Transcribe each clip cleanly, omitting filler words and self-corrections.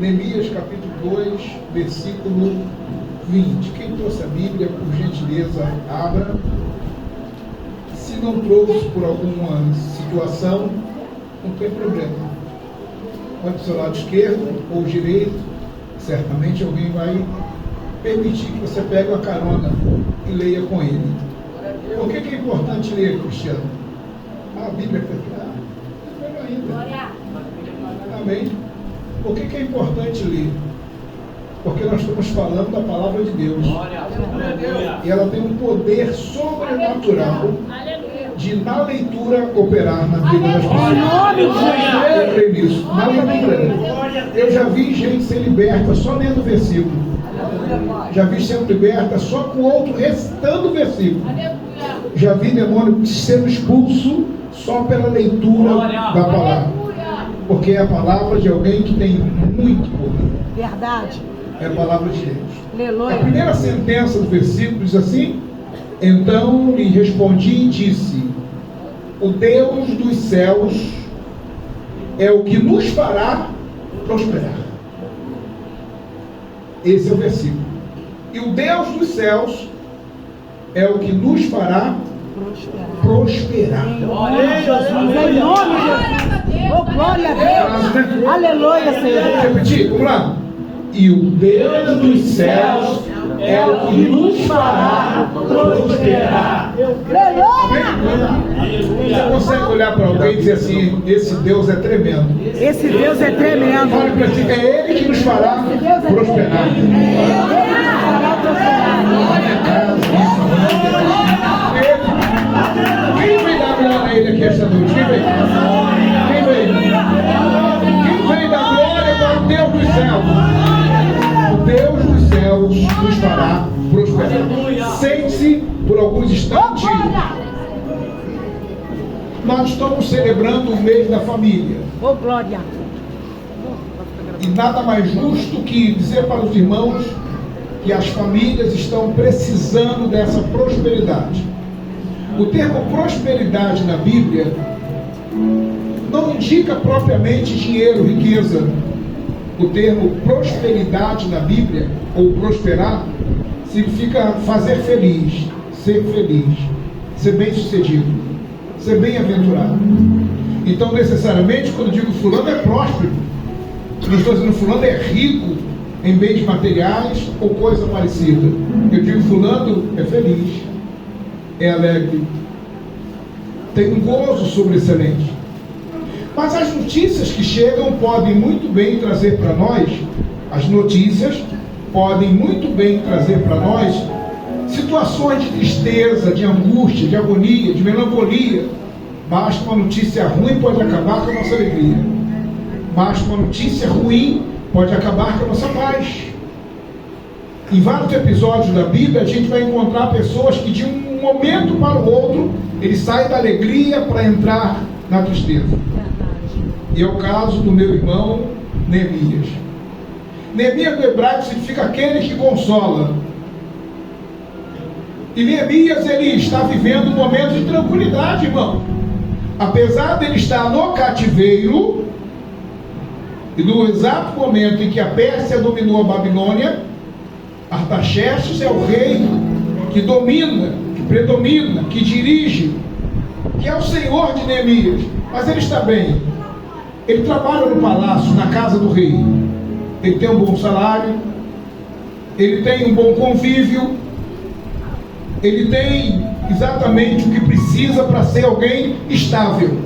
Neemias capítulo 2, versículo 20. Quem trouxe a Bíblia, por gentileza, abra. Se não trouxe por alguma situação, não tem problema. Vai para o seu lado esquerdo ou direito, certamente alguém vai permitir que você pegue uma carona e leia com ele. Por que é importante ler, Cristiano? A Bíblia está aqui. Melhor ainda. Amém? Por que é importante ler? Porque nós estamos falando da palavra de Deus. E ela tem um poder sobrenatural de, na leitura, operar na vida das pessoas. Eu creio nisso. Na leitura. Eu já vi gente ser liberta só lendo o versículo. Já vi sendo liberta só com o outro recitando o versículo. Já vi demônio sendo expulso só pela leitura da palavra. Porque é a palavra de alguém que tem muito poder. Verdade. É a palavra de Deus. Aleluia. A primeira sentença do versículo diz assim: então lhe respondi e disse: o Deus dos céus é o que nos fará prosperar. Esse é o versículo. E o Deus dos céus é o que nos fará prosperar. Glória a Jesus. Em nome de Jesus. Oh, glória a Deus. Aleluia, Senhor. Vou repetir, vamos lá. E o Deus dos céus é o que nos fará prosperar. Você consegue olhar para alguém e dizer assim: esse Deus é tremendo. Esse Deus é tremendo. Fale para si, é Ele que nos fará prosperar. Quem vem dar glória a Ele aqui esta noite? Quem vem? Quem vem? Quem vem dar glória para o Deus dos céus? O Deus dos céus nos fará prosperar. Sente-se por alguns instantes. Nós estamos celebrando o mês da família. Oh, glória. E nada mais justo que dizer para os irmãos que as famílias estão precisando dessa prosperidade. O termo prosperidade na Bíblia não indica propriamente dinheiro, riqueza. O termo prosperidade na Bíblia, ou prosperar, significa fazer feliz, ser bem-sucedido, ser bem-aventurado. Então, necessariamente, quando eu digo fulano é próspero, não estou dizendo fulano é rico em bens materiais ou coisa parecida. Eu digo fulano é feliz, é alegre, tem um gozo sobressalente. Mas as notícias que chegam podem muito bem trazer para nós, as notícias podem muito bem trazer para nós situações de tristeza, de angústia, de agonia, de melancolia. Basta uma notícia ruim, pode acabar com a nossa alegria. Basta uma notícia ruim, pode acabar com a nossa paz. Em vários episódios da Bíblia, a gente vai encontrar pessoas que de um momento para o outro, eles saem da alegria para entrar na tristeza. E é o caso do meu irmão Neemias. Neemias no hebraico significa aquele que consola. E Neemias, ele está vivendo um momento de tranquilidade, irmão. Apesar de ele estar no cativeiro, e no exato momento em que a Pérsia dominou a Babilônia, Artaxerxes é o rei que domina, que predomina, que dirige, que é o senhor de Neemias. Mas ele está bem. Ele trabalha no palácio, na casa do rei. Ele tem um bom salário, ele tem um bom convívio, ele tem exatamente o que precisa para ser alguém estável.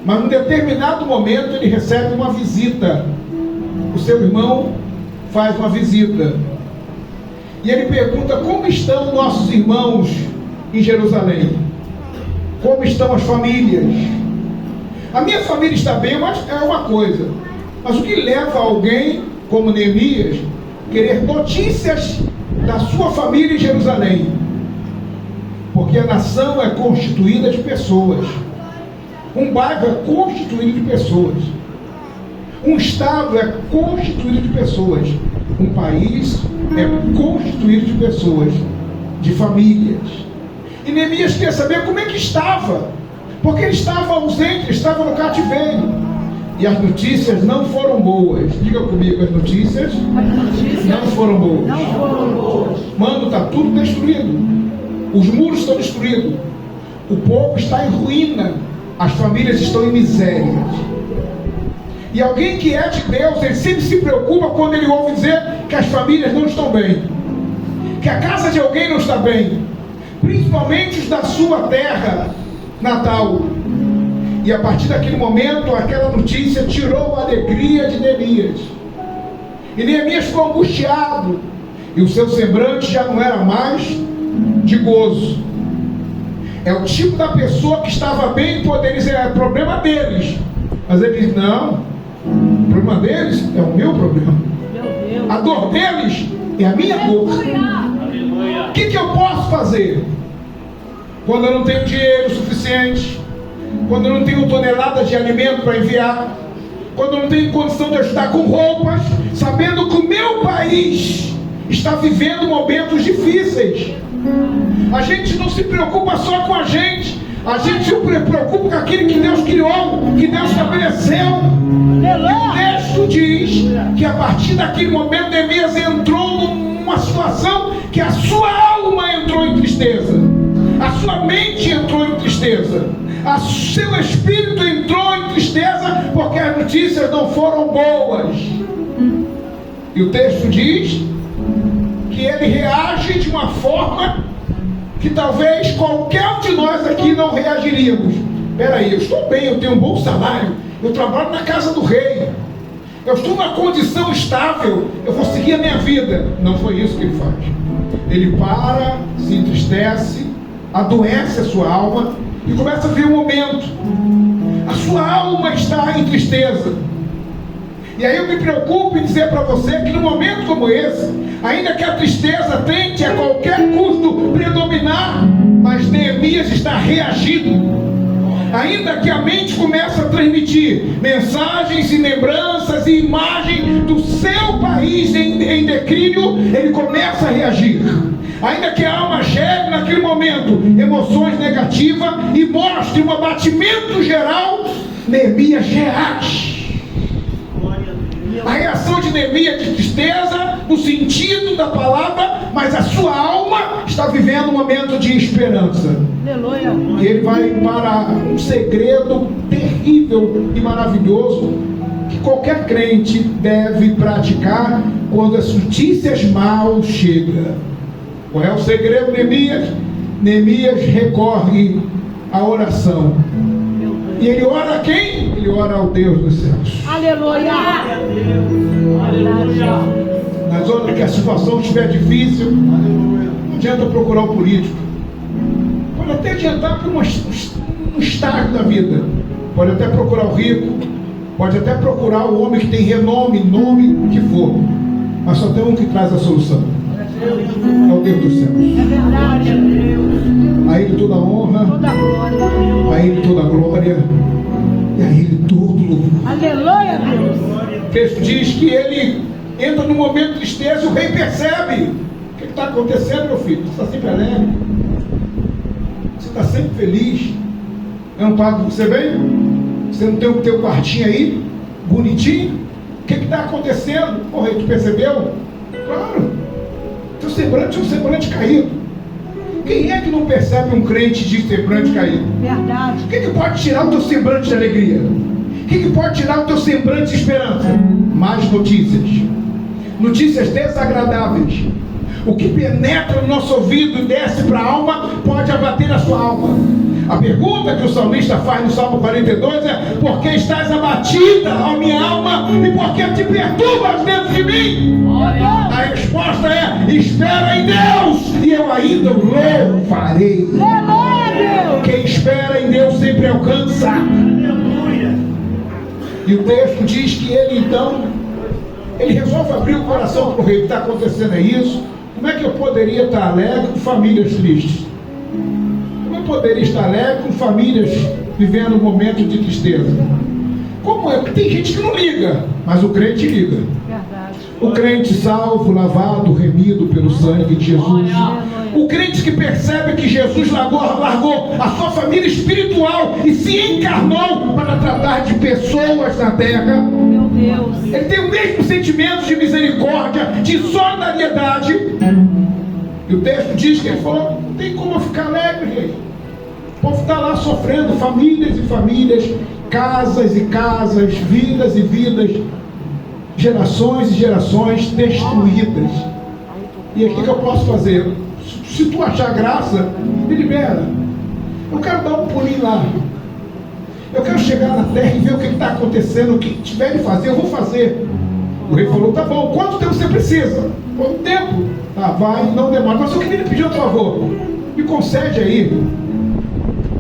Mas num determinado momento ele recebe uma visita. O seu irmão faz uma visita. E ele pergunta: como estão nossos irmãos em Jerusalém? Como estão as famílias? A minha família está bem, mas é uma coisa. Mas o que leva alguém como Neemias querer notícias da sua família em Jerusalém? Porque a nação é constituída de pessoas. Um bairro é constituído de pessoas. Um estado é constituído de pessoas. Um país é constituído de pessoas, de famílias. E Neemias quer saber como é que estava, porque ele estava ausente, ele estava no cativeiro. E as notícias não foram boas. Diga comigo, as notícias não foram boas. Mano, está tudo destruído. Os muros estão destruídos. O povo está em ruína. As famílias estão em miséria. E alguém que é de Deus, ele sempre se preocupa quando ele ouve dizer que as famílias não estão bem, que a casa de alguém não está bem, principalmente os da sua terra natal. E a partir daquele momento, aquela notícia tirou a alegria de Neemias. E Neemias ficou angustiado, e o seu semblante já não era mais de gozo. É o tipo da pessoa que estava bem e poderia dizer, é problema deles. Mas ele diz, não, o problema deles é o meu problema. A dor deles é a minha dor. O que eu posso fazer? Quando eu não tenho dinheiro suficiente, quando eu não tenho toneladas de alimento para enviar, quando eu não tenho condição de ajudar com roupas, sabendo que o meu país está vivendo momentos difíceis. A gente não se preocupa só com a gente se preocupa com aquele que Deus criou, que Deus estabeleceu. O texto diz que a partir daquele momento Neemias entrou numa situação que a sua alma entrou em tristeza, a sua mente entrou em tristeza, o seu espírito entrou em tristeza, porque as notícias não foram boas. E o texto diz que ele reage de uma forma que talvez qualquer um de nós aqui não reagiríamos. Peraí, eu estou bem, eu tenho um bom salário, eu trabalho na casa do rei, eu estou numa condição estável, eu vou seguir a minha vida. Não foi isso que ele faz. Ele para, se entristece, adoece a sua alma e começa a ver um momento. A sua alma está em tristeza. E aí eu me preocupo em dizer para você que num momento como esse, ainda que a tristeza tente a qualquer custo predominar, mas Neemias está reagindo. Ainda que a mente comece a transmitir mensagens e lembranças e imagens do seu país em declínio, ele começa a reagir. Ainda que a alma gere naquele momento emoções negativas e mostre um abatimento geral, Neemias reage. A reação de Neemias de tristeza, no sentido da palavra, mas a sua alma está vivendo um momento de esperança. Aleluia. E ele vai para um segredo terrível e maravilhoso que qualquer crente deve praticar quando as notícias mal chegam. Qual é o segredo de Neemias? Neemias recorre à oração. E ele ora a quem? Ele ora ao Deus dos céus. Aleluia! Aleluia! Nas horas que a situação estiver difícil, não adianta procurar o político. Pode até adiantar por um estágio da vida. Pode até procurar o rico. Pode até procurar o homem que tem renome, nome que for. Mas só tem um que traz a solução. É o Deus dos céus. É verdade. A Ele toda a honra, toda a glória, a Ele toda a glória e a Ele todo louvor. Aleluia, Deus. O texto diz que ele entra num momento de tristeza e o rei percebe. O que está acontecendo, meu filho? Você está sempre alegre, você está sempre feliz. É um padre que você vem? Você não tem o teu quartinho aí, bonitinho? O que está acontecendo? O rei, tu percebeu? Claro. Teu semblante é um semblante caído. Quem é que não percebe um crente de semblante caído? Verdade. O que pode tirar o teu semblante de alegria? O que pode tirar o teu semblante de esperança? Mais notícias. Notícias desagradáveis. O que penetra no nosso ouvido e desce para a alma pode abater a sua alma. A pergunta que o salmista faz no Salmo 42 é: por que estás abatida, ó minha alma, e por que te perturbas dentro de mim? A resposta é: espera em Deus, e eu ainda o louvarei. Quem espera em Deus sempre alcança. E o texto diz que ele então, ele resolve abrir o coração para o rei. O que está acontecendo é isso. Como é que eu poderia estar alegre com famílias tristes? Como eu poderia estar alegre com famílias vivendo um momento de tristeza? Como é? Porque tem gente que não liga, mas o crente liga. Verdade. O crente salvo, lavado, remido pelo sangue de Jesus. O crente que percebe que Jesus largou a sua família espiritual e se encarnou para tratar de pessoas na terra. Meu Deus. Ele tem o mesmo sentimento de misericórdia, de solidariedade. E o texto diz que ele falou: não tem como eu ficar alegre, rei. O povo está lá sofrendo, famílias e famílias, casas e casas, vidas e vidas, gerações e gerações destruídas. E o que eu posso fazer? Se tu achar graça, me libera. Eu quero dar um pulinho lá. Eu quero chegar na terra e ver o que está acontecendo. O que tiver de fazer, eu vou fazer. O rei falou: tá bom, quanto tempo você precisa? Quanto tempo? Ah, vai, não demora. Mas eu queria lhe pedir um favor. Me concede aí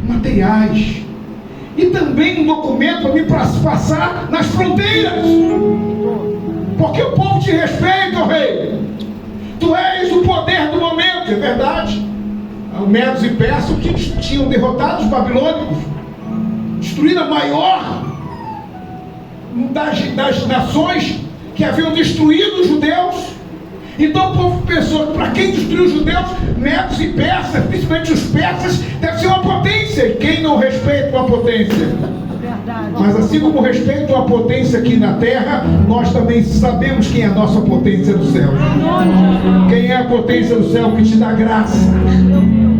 materiais e também um documento para me passar nas fronteiras, porque o povo te respeita, rei. Tu és o poder do momento, é verdade. Os medos e persas que tinham derrotado os babilônicos, destruído a maior das nações que haviam destruído os judeus. Então o povo pensou que para quem destruiu os judeus, medos e persas, principalmente os persas, deve ser uma potência. E quem não respeita uma potência? Mas assim como respeito a potência aqui na terra, nós também sabemos quem é a nossa potência do céu. Quem é a potência do céu que te dá graça?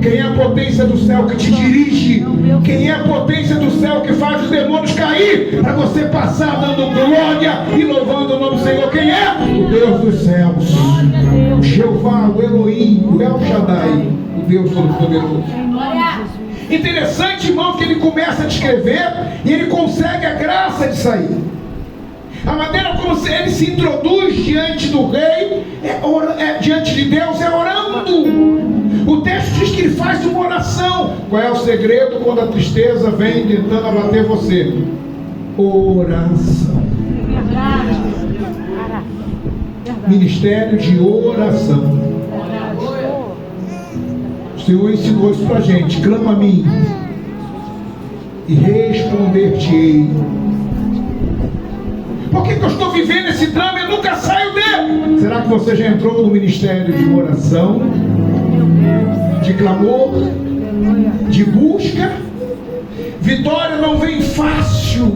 Quem é a potência do céu que te dirige? Quem é a potência do céu que faz os demônios cair para você passar dando glória e louvando o nome do Senhor? Quem é? O Deus dos céus, o Jeová, o Elohim, o El Shaddai, o Deus Todo-Poderoso. Interessante, irmão, que ele começa a descrever e ele consegue a graça de sair. A maneira como ele se introduz diante do rei, diante de Deus, é orando. O texto diz que ele faz uma oração. Qual é o segredo quando a tristeza vem tentando abater você? Oração. Ministério de oração. O Senhor ensinou isso para a gente. Clama a mim e responder-te-ei. Por que eu estou vivendo esse drama e eu nunca saio dele? Será que você já entrou no ministério de oração, de clamor, de busca? Vitória não vem fácil.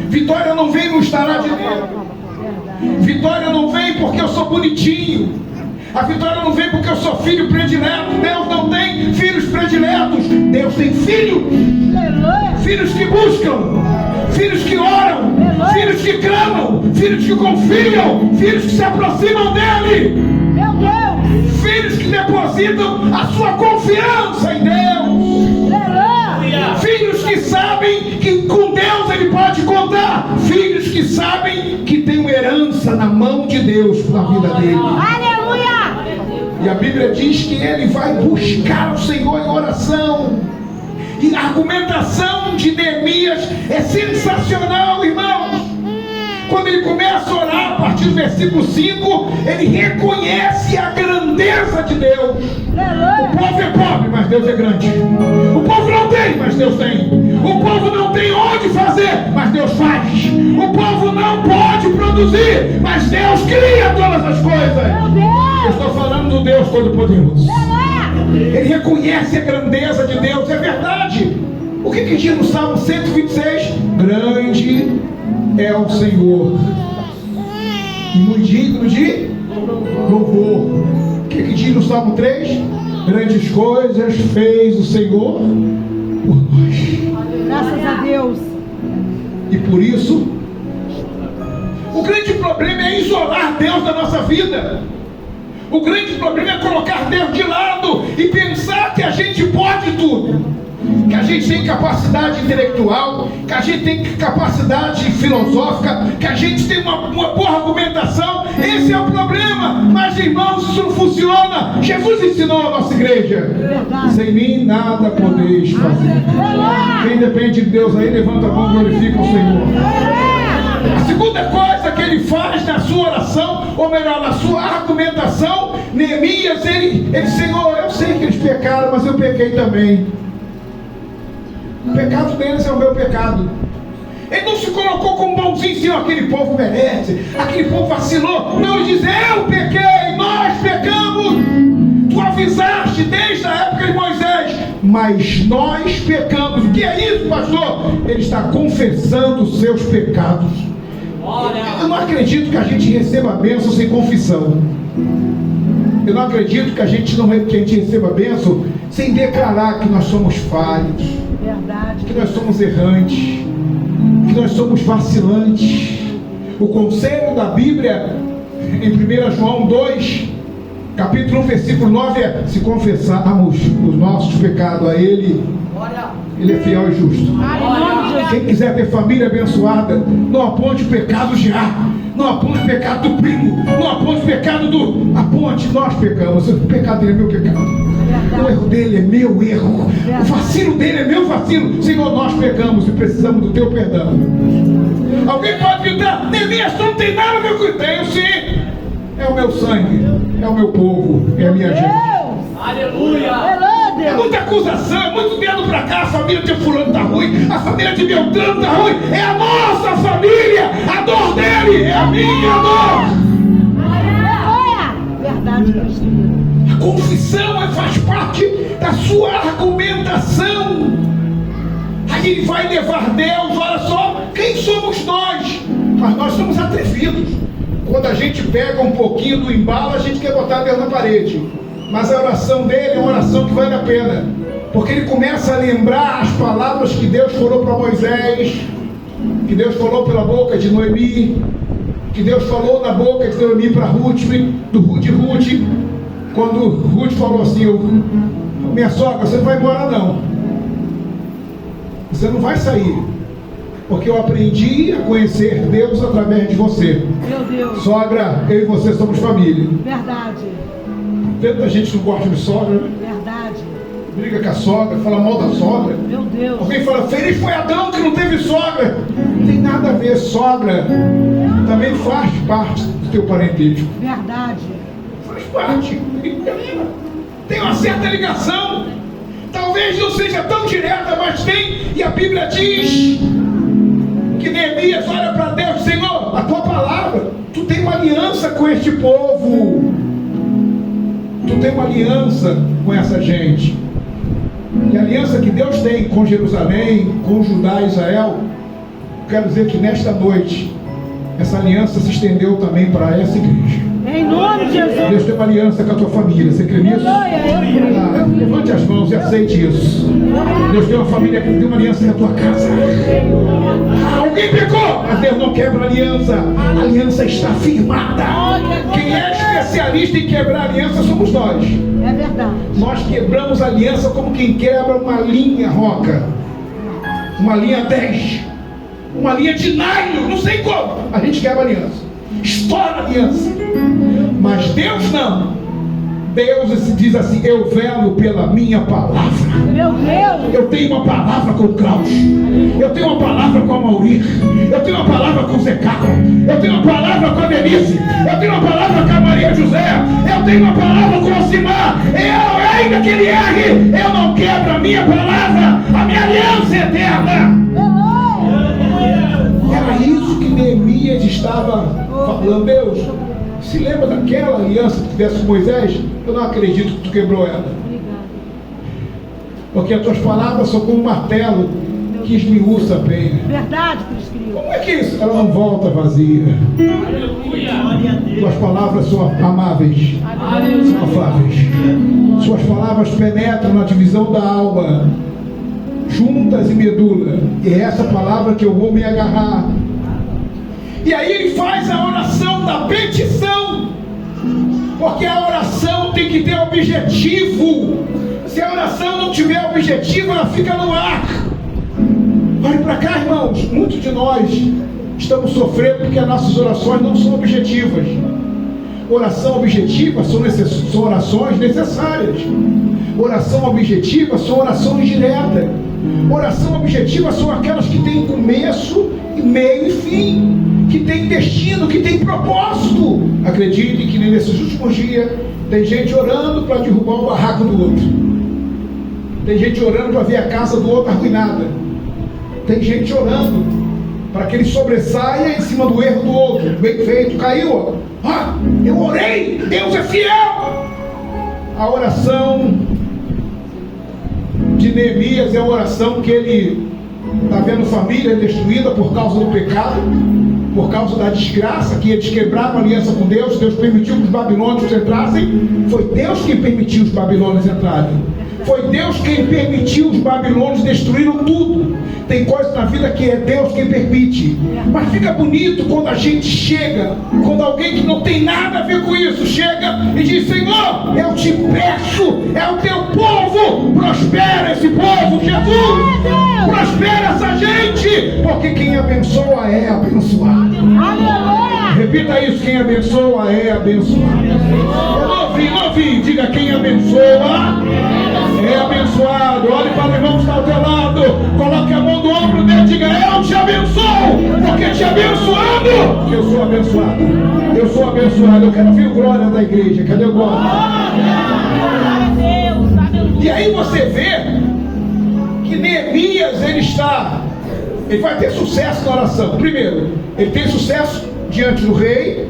Vitória não vem no estará de Deus. Vitória não vem porque eu sou bonitinho. A vitória não vem porque eu sou filho predileto. Deus não tem filhos prediletos. Deus tem filhos. Filhos que buscam, filhos que oram, filhos que clamam, filhos que confiam, filhos que se aproximam dele. Meu Deus! Filhos que depositam a sua confiança em Deus. Filhos que sabem que com Deus ele pode contar. Filhos que sabem que tem uma herança na mão de Deus na vida dele. Aleluia! E a Bíblia diz que ele vai buscar o Senhor em oração. E a argumentação de Neemias é sensacional, irmãos. Quando ele começa a orar, a partir do versículo 5, ele reconhece a grandeza de Deus. O povo é pobre, mas Deus é grande. O povo não tem, mas Deus tem. O povo não tem onde fazer, mas Deus faz. O povo não pode produzir, mas Deus cria todas as coisas. Eu estou falando do Deus Todo-Poderoso. Ele reconhece a grandeza de Deus, é verdade. O que diz no Salmo 126? Grande é o Senhor e muito digno de louvor. O que diz no Salmo 3? Grandes coisas fez o Senhor por nós. Graças a Deus. E por isso, o grande problema é isolar Deus da nossa vida. O grande problema é colocar Deus de lado e pensar que a gente pode tudo, que a gente tem capacidade intelectual, que a gente tem capacidade filosófica, que a gente tem uma boa argumentação. Esse é o problema. Mas, irmãos, isso não funciona. Jesus ensinou a nossa igreja: sem mim nada podeis fazer. Quem depende de Deus aí, levanta a mão e glorifica o Senhor. A segunda coisa que ele faz na sua oração, ou melhor, na sua argumentação, Neemias, ele Senhor, eu sei que eles pecaram, mas eu pequei também. O pecado deles é o meu pecado. Ele não se colocou como bonzinho, Senhor, aquele povo merece, aquele povo vacilou. Não, ele diz: eu pequei, nós pecamos. Tua avisaste desde a época de Moisés, mas nós pecamos. O que é isso, pastor? Ele está confessando os seus pecados. Eu não acredito que a gente receba a bênção sem confissão. Eu não acredito que a gente receba a bênção sem declarar que nós somos falhos, que nós somos errantes, que nós somos vacilantes. O conselho da Bíblia em 1 João 2, capítulo 1, versículo 9 é: se confessarmos os nossos pecados a Ele, Ele é fiel e justo. Quem quiser ter família abençoada, não aponte o pecado de A, não aponte o pecado do primo, não aponte o pecado do... Aponte, nós pecamos. O pecado dele é meu pecado, o erro dele é meu erro, o vacilo dele é meu vacilo. Senhor, nós pecamos e precisamos do teu perdão. Alguém pode gritar: Neemias, tu não tem nada a ver com o que tenho. Sim, é o meu sangue, é o meu povo, é a minha gente. Aleluia! É muita acusação, é muito dedo pra cá. A família de fulano tá ruim, a família de Beltrano tá ruim. É a nossa família, a dor dele é a minha dor. Verdade, a confissão faz parte da sua argumentação. Aí ele vai levar Deus. Olha só, quem somos nós? Mas nós somos atrevidos. Quando a gente pega um pouquinho do embalo, a gente quer botar Deus na parede. Mas a oração dele é uma oração que vale a pena, porque ele começa a lembrar as palavras que Deus falou para Moisés, que Deus falou pela boca de Noemi, que Deus falou na boca de Noemi para Ruth, de Ruth, quando Ruth falou assim: minha sogra, você não vai embora não, você não vai sair, porque eu aprendi a conhecer Deus através de você. Meu Deus. Sogra, eu e você somos família. Verdade. Tanta gente não gosta de sogra, né? Verdade. Briga com a sogra, fala mal da sogra. Meu Deus. Alguém fala: feliz foi Adão que não teve sogra. Não tem nada a ver. Sogra também faz parte do teu parentesco. Verdade. Faz parte. Tem uma certa ligação. Talvez não seja tão direta, mas tem. E a Bíblia diz que Neemias olha para Deus: Senhor, a tua palavra, tu tem uma aliança com este povo. Tu tem uma aliança com essa gente. E a aliança que Deus tem com Jerusalém, com Judá e Israel, quero dizer que nesta noite essa aliança se estendeu também para essa igreja. Em nome de Jesus. Deus tem uma aliança com a tua família. Você crê nisso? Levante as mãos e aceite isso. Deus tem uma família que tem uma aliança com a tua casa. Alguém pecou, mas Deus não quebra a aliança. A aliança está firmada. Quem é especialista em quebrar a aliança somos nós. É verdade. Nós quebramos a aliança como quem quebra uma linha roca, uma linha 10, uma linha de nylon, não sei como. A gente quebra a aliança, estoura a aliança. Mas Deus não. Deus diz assim: eu velo pela minha palavra. Meu Deus. Eu tenho uma palavra com o Klaus, eu tenho uma palavra com a Maurir, eu tenho uma palavra com o Zé Carlos, eu tenho uma palavra com a Denise, eu tenho uma palavra com a Maria José, eu tenho uma palavra com o Simar. Eu, ainda que ele erre, eu não quebro a minha palavra, a minha aliança eterna. Era isso que Neemias estava falando. Deus, se lembra daquela aliança que tivesse com Moisés? Eu não acredito que tu quebrou ela. Porque as tuas palavras são como um martelo que esmiuça a penha. Verdade, Cristo. Como é que é isso? Ela não volta vazia. Tuas palavras são amáveis, são afáveis. Suas palavras penetram na divisão da alma, juntas e medula. E é essa palavra que eu vou me agarrar. E aí ele faz a oração da petição, porque a oração tem que ter objetivo. Se a oração não tiver objetivo, ela fica no ar. Olhe para cá, irmãos. Muitos de nós estamos sofrendo porque as nossas orações não são objetivas. Oração objetiva são orações necessárias. Oração objetiva são orações diretas. Oração objetiva são aquelas que têm começo, meio e fim, que têm destino, que têm propósito. Acredite que nesses últimos dias tem gente orando para derrubar o barraco do outro. Tem gente orando para ver a casa do outro arruinada. Tem gente orando para que ele sobressaia em cima do erro do outro. Bem feito, caiu. Eu orei, Deus é fiel. A oração de Neemias é a oração que ele está vendo família destruída por causa do pecado, por causa da desgraça, que eles quebraram a aliança com Deus. Deus permitiu que os babilônios entrassem. Foi Deus quem permitiu os babilônios entrarem. Foi Deus quem permitiu os babilônios destruíram tudo. Tem coisas na vida que é Deus quem permite. Mas fica bonito quando a gente chega, quando alguém que não tem nada a ver com isso chega e diz: Senhor, eu te peço, é o teu povo, prospera esse povo, Jesus, prospera essa gente, porque quem abençoa é abençoado. Aleluia! Repita isso: quem abençoa é abençoado. Eu não ouvi, diga: quem abençoa é abençoado. Olhe para o irmão que está ao teu lado, coloque a mão do ombro dele e diga: eu te abençoo, porque te abençoando eu sou abençoado. Eu sou abençoado. Eu quero ouvir o glória da igreja. Cadê o glória? E aí você vê que Neemias ele vai ter sucesso na oração. Primeiro, ele tem sucesso diante do rei,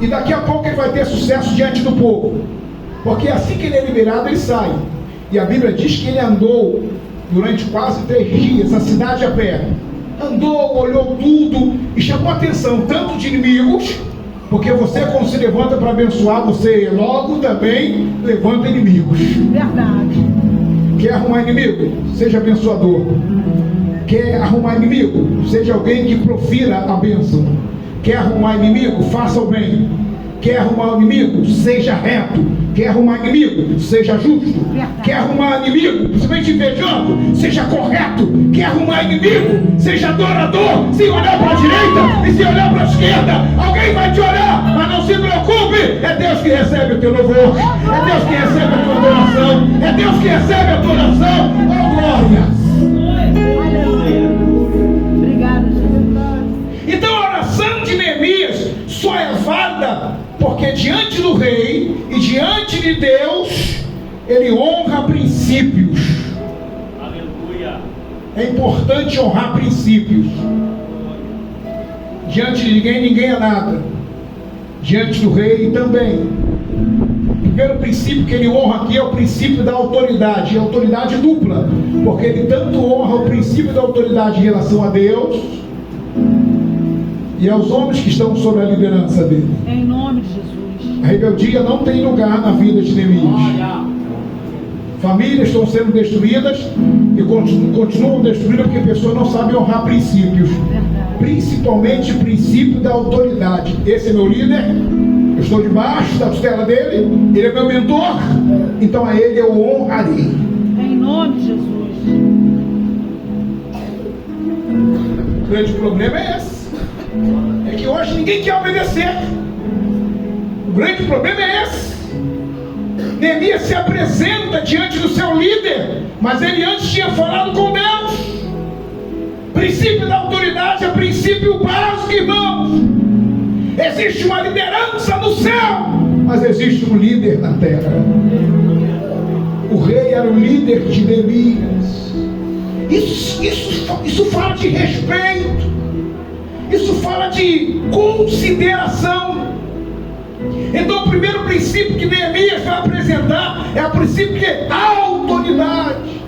e daqui a pouco ele vai ter sucesso diante do povo, porque assim que ele é liberado, ele sai. E a Bíblia diz que ele andou durante quase 3 dias, a cidade a pé. Andou, olhou tudo e chamou a atenção tanto de inimigos, porque você, quando se levanta para abençoar, você logo também levanta inimigos. Verdade. Quer arrumar inimigo? Seja abençoador. Quer arrumar inimigo? Seja alguém que profira a bênção. Quer arrumar inimigo? Faça o bem. Quer arrumar inimigo? Seja reto. Quer arrumar inimigo? Seja justo. Quer arrumar inimigo? Principalmente invejoso? Seja correto. Quer arrumar inimigo? Seja adorador. Se olhar para a direita e se olhar para a esquerda, alguém vai te olhar, mas não se preocupe. É Deus que recebe o teu louvor. É Deus que recebe a tua adoração. É Deus que recebe a tua oração. Oh, glória! Obrigado, Jesus. Então a oração de Neemias só é válida porque diante do rei e diante de Deus ele honra princípios. Aleluia. É importante honrar princípios. Diante de ninguém é nada. Diante do rei também. O primeiro princípio que ele honra aqui é o princípio da autoridade. E autoridade dupla, porque ele tanto honra o princípio da autoridade em relação a Deus e aos homens que estão sob a liderança dele. Em nome de Jesus. A rebeldia não tem lugar na vida de Neemias. Famílias estão sendo destruídas e continuam destruídas porque pessoas não sabem honrar princípios. Principalmente o princípio da autoridade. Esse é meu líder, eu estou debaixo da costela dele, ele é meu mentor, então a ele eu honrarei. Em nome de Jesus. O grande problema é esse. É que hoje ninguém quer obedecer. O grande problema é esse. Neemias se apresenta diante do seu líder, mas ele antes tinha falado com Deus. Princípio da autoridade é princípio básico, irmãos. Existe uma liderança no céu, mas existe um líder na terra. O rei era o líder de Neemias. Isso fala de respeito. Isso fala de consideração. Então o primeiro princípio que Neemias vai apresentar é o princípio de autoridade.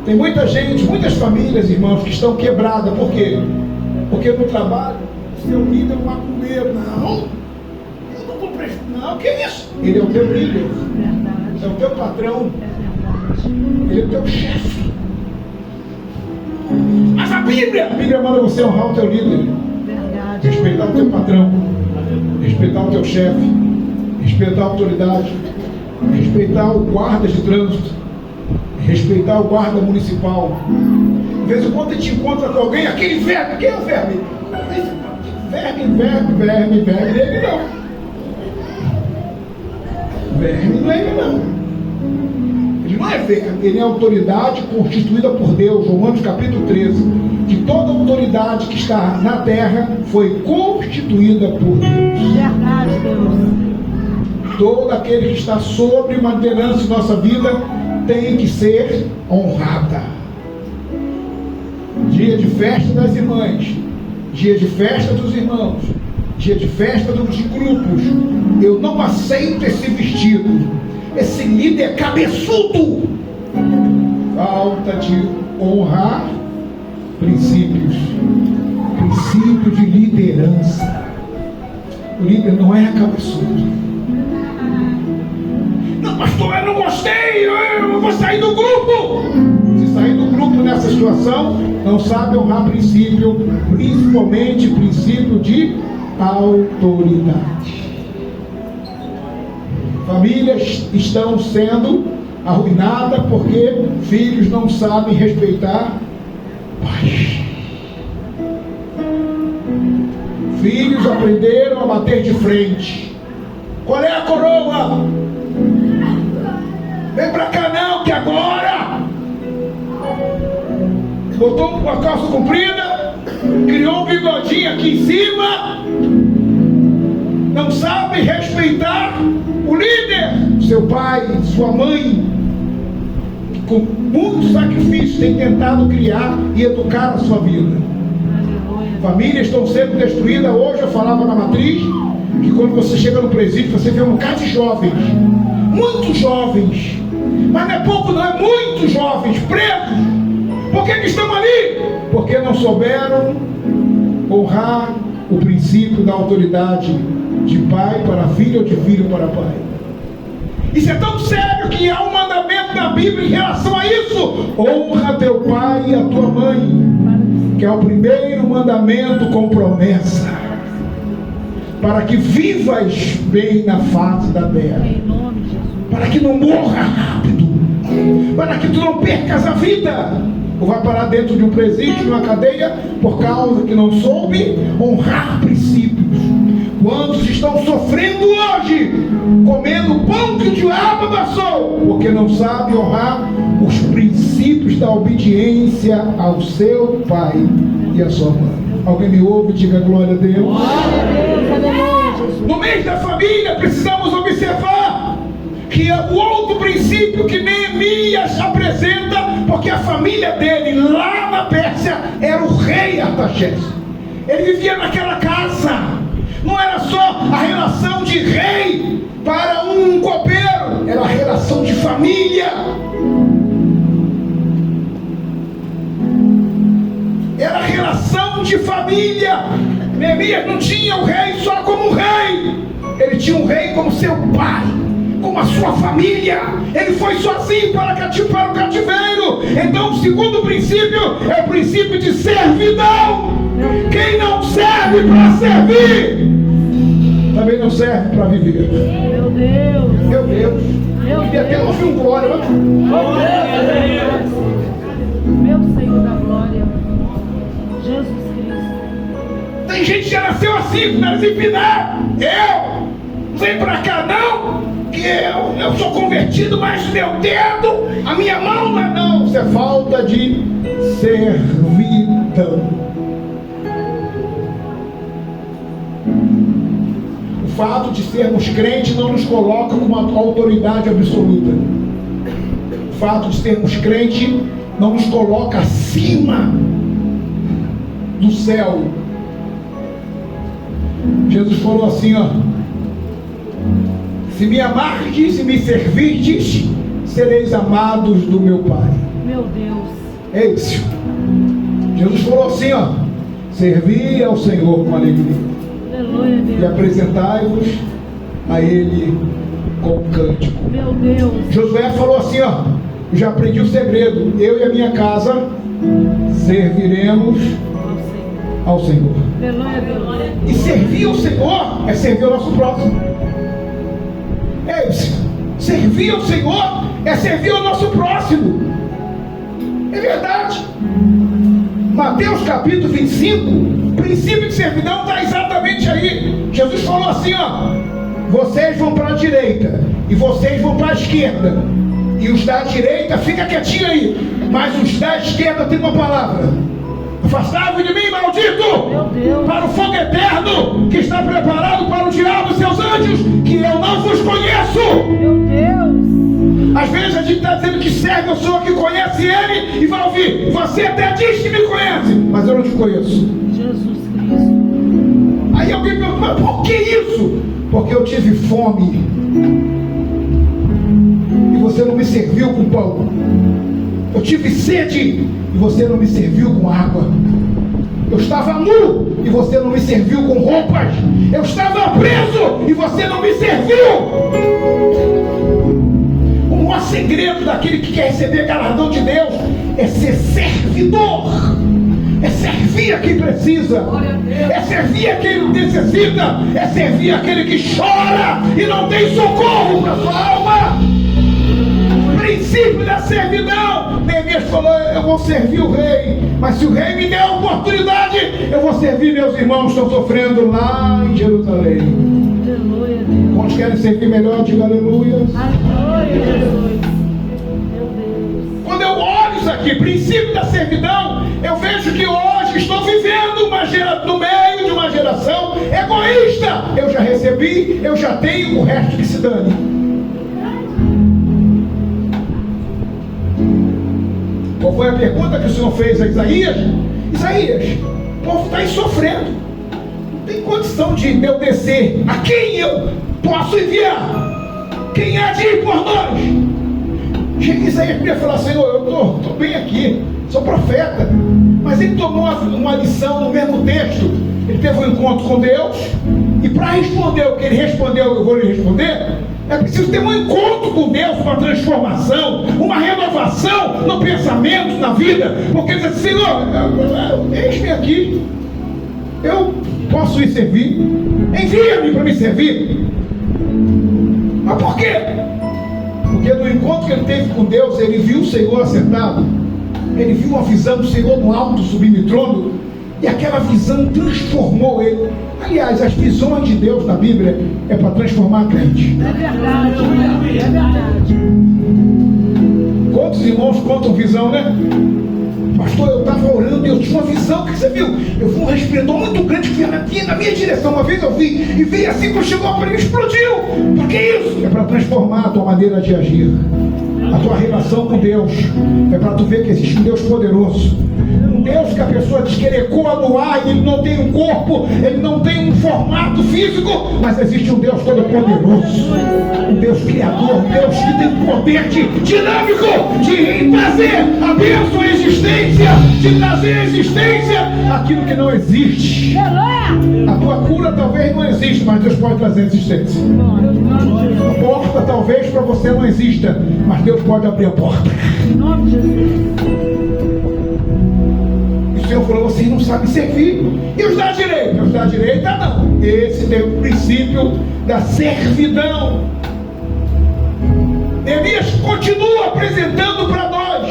Tem muita gente, muitas famílias, irmãos, que estão quebradas. Por quê? Porque no trabalho, seu líder é um macumbeiro. Não, eu não comprei. Não, que é isso? Ele é o teu líder. É o teu patrão. Ele é o teu chefe. Mas a Bíblia manda você honrar o teu líder. Respeitar o teu patrão. Respeitar o teu chefe. Respeitar a autoridade. Respeitar o guarda de trânsito. Respeitar o guarda municipal. De vez em quando a gente encontra com alguém, aquele verme, quem é o verme? Verme, ele não. Verme não é ele não. Ele não é verme, ele é autoridade constituída por Deus. Romanos capítulo 13. Que toda autoridade que está na terra foi constituída por Deus. Verdade, Deus. Todo aquele que está sobre uma liderança em nossa vida tem que ser honrada. Dia de festa das irmãs, dia de festa dos irmãos, dia de festa de grupos. Eu não aceito esse vestido. Esse líder cabeçudo. Falta de honrar princípios. Princípio de liderança. O líder não é cabeçudo. Não, pastor, eu não gostei, eu vou sair do grupo. Se sair do grupo nessa situação, não sabe honrar princípio, principalmente princípio de autoridade. Famílias estão sendo arruinadas porque filhos não sabem respeitar pais. Filhos aprenderam a bater de frente. Qual é a coroa? Vem pra cá não, que agora botou uma calça comprida, criou um bigodinho aqui em cima, não sabe respeitar o líder, seu pai, sua mãe, que com muito sacrifício tem tentado criar e educar a sua vida. Famílias estão sendo destruídas. Hoje eu falava na matriz que quando você chega no presídio, você vê um bocado de jovens, muitos jovens, mas não é pouco não, é muitos jovens presos. Por que estão ali? Porque não souberam honrar o princípio da autoridade de pai para filho ou de filho para pai. Isso é tão sério que há um mandamento na Bíblia em relação a isso: honra teu pai e a tua mãe, que é o primeiro mandamento com promessa, para que vivas bem na face da terra, para que não morra rápido, para que tu não percas a vida, ou vai parar dentro de um presídio, de uma cadeia, por causa que não soube honrar princípios. Quantos estão sofrendo hoje, comendo o pão que o diabo amassou, porque não sabe honrar os princípios da obediência ao seu pai e à sua mãe. Alguém me ouve? Diga glória a Deus. Glória a Deus, aleluia, Jesus. No mês da família precisamos observar que o outro princípio que Neemias apresenta, porque a família dele lá na Pérsia era o rei Artaxerxes. Ele vivia naquela casa. Não era só a relação de rei para um copeiro, era a relação de família. Era a relação de família. Neemias não tinha o rei só como rei, ele tinha um rei como seu pai, como a sua família. Ele foi sozinho para o cativeiro. Então o segundo princípio é o princípio de servidão. Quem não serve para servir, também não serve para viver. Meu Deus. Meu Deus. Meu E até ouvir um glória. Meu Senhor da glória, Jesus Cristo. Tem gente que já nasceu assim, com o nariz empinado. Não vem pra cá não, que eu sou convertido, mas meu dedo, a minha mão não. Isso é falta de servidão. O fato de sermos crentes não nos coloca com uma autoridade absoluta. O fato de sermos crentes não nos coloca acima do céu. Jesus falou assim, ó: se me amardes e me servirdes, sereis amados do meu Pai. Meu Deus. É isso. Jesus falou assim, ó: servi ao Senhor com alegria. Aleluia, Deus. E apresentai-vos a Ele com cântico. Meu Deus. Josué falou assim, ó: já aprendi o segredo, eu e a minha casa serviremos ao Senhor. Aleluia, Deus. E servir ao Senhor é servir ao nosso próximo. É isso. Servir ao Senhor é servir ao nosso próximo. É verdade. Mateus capítulo 25, o princípio de servidão está exatamente aí. Jesus falou assim, ó: vocês vão para a direita e vocês vão para a esquerda, e os da direita fica quietinho aí, mas os da esquerda tem uma palavra: afastai-vos de mim, maldito, para o fogo eterno que está preparado para o diabo e seus anjos, que eu não vos conheço. Meu Deus. Às vezes a gente está dizendo que serve ao Senhor, que conhece Ele, e vai ouvir: você até diz que me conhece, mas eu não te conheço. Jesus Cristo. Aí alguém pergunta: mas Por que isso? Porque eu tive fome e você não me serviu com pão. Eu tive sede e você não me serviu com água. Eu estava nu e você não me serviu com roupas. Eu estava preso e você não me serviu. O maior segredo daquele que quer receber galardão de Deus é ser servidor. É servir a quem precisa. É servir a quem necessita. É servir aquele que chora e não tem socorro para sua alma. Princípio da servidão. Neemias falou: eu vou servir o rei, mas se o rei me der a oportunidade, eu vou servir meus irmãos que estão sofrendo lá em Jerusalém. Aleluia. Quantos querem servir melhor? Diga aleluia. Aleluia. Quando eu olho isso aqui, princípio da servidão, eu vejo que hoje estou vivendo no meio de uma geração egoísta. Eu já recebi, eu já tenho, o resto que se dane. Qual foi a pergunta que o Senhor fez a Isaías? Isaías, o povo está aí sofrendo. Não tem condição de eu descer. A quem eu posso enviar? Quem há de ir por nós? Isaías podia falar: Senhor, eu estou bem aqui, sou profeta. Mas ele tomou uma lição no mesmo texto. Ele teve um encontro com Deus. E para responder o que ele respondeu, eu vou lhe responder. É preciso ter um encontro com Deus, uma transformação, uma renovação no pensamento, na vida. Porque ele diz assim: Senhor, eis-me aqui, eu posso ir servir, envia-me para me servir. Mas por quê? Porque no encontro que ele teve com Deus, ele viu o Senhor assentado, ele viu uma visão do Senhor no alto, sublime trono, e aquela visão transformou ele. Aliás, as visões de Deus na Bíblia é para transformar a crente. É verdade, é verdade. Quantos irmãos contam visão, né? Pastor, eu estava orando e eu tinha uma visão. O que você viu? Eu vi um resplendor muito grande que vinha na minha direção. Uma vez eu vi, e veio assim, quando chegou para mim, explodiu. Por que isso? É para transformar a tua maneira de agir, a tua relação com Deus. É para tu ver que existe um Deus poderoso, um Deus que a pessoa diz que ele ecoa no ar, ele não tem um corpo, ele não tem um formato físico, mas existe um Deus todo-poderoso, um Deus criador, um Deus que tem poder dinâmico de trazer a bênção à existência, de trazer à existência aquilo que não existe. A tua cura talvez não exista, mas Deus pode trazer a existência. A porta talvez para você não exista, mas Deus pode abrir a porta. Em nome de Jesus. O Senhor falou: vocês não sabem servir. E os da direita? Os da direita não. Esse tem o princípio da servidão. Neemias continua apresentando para nós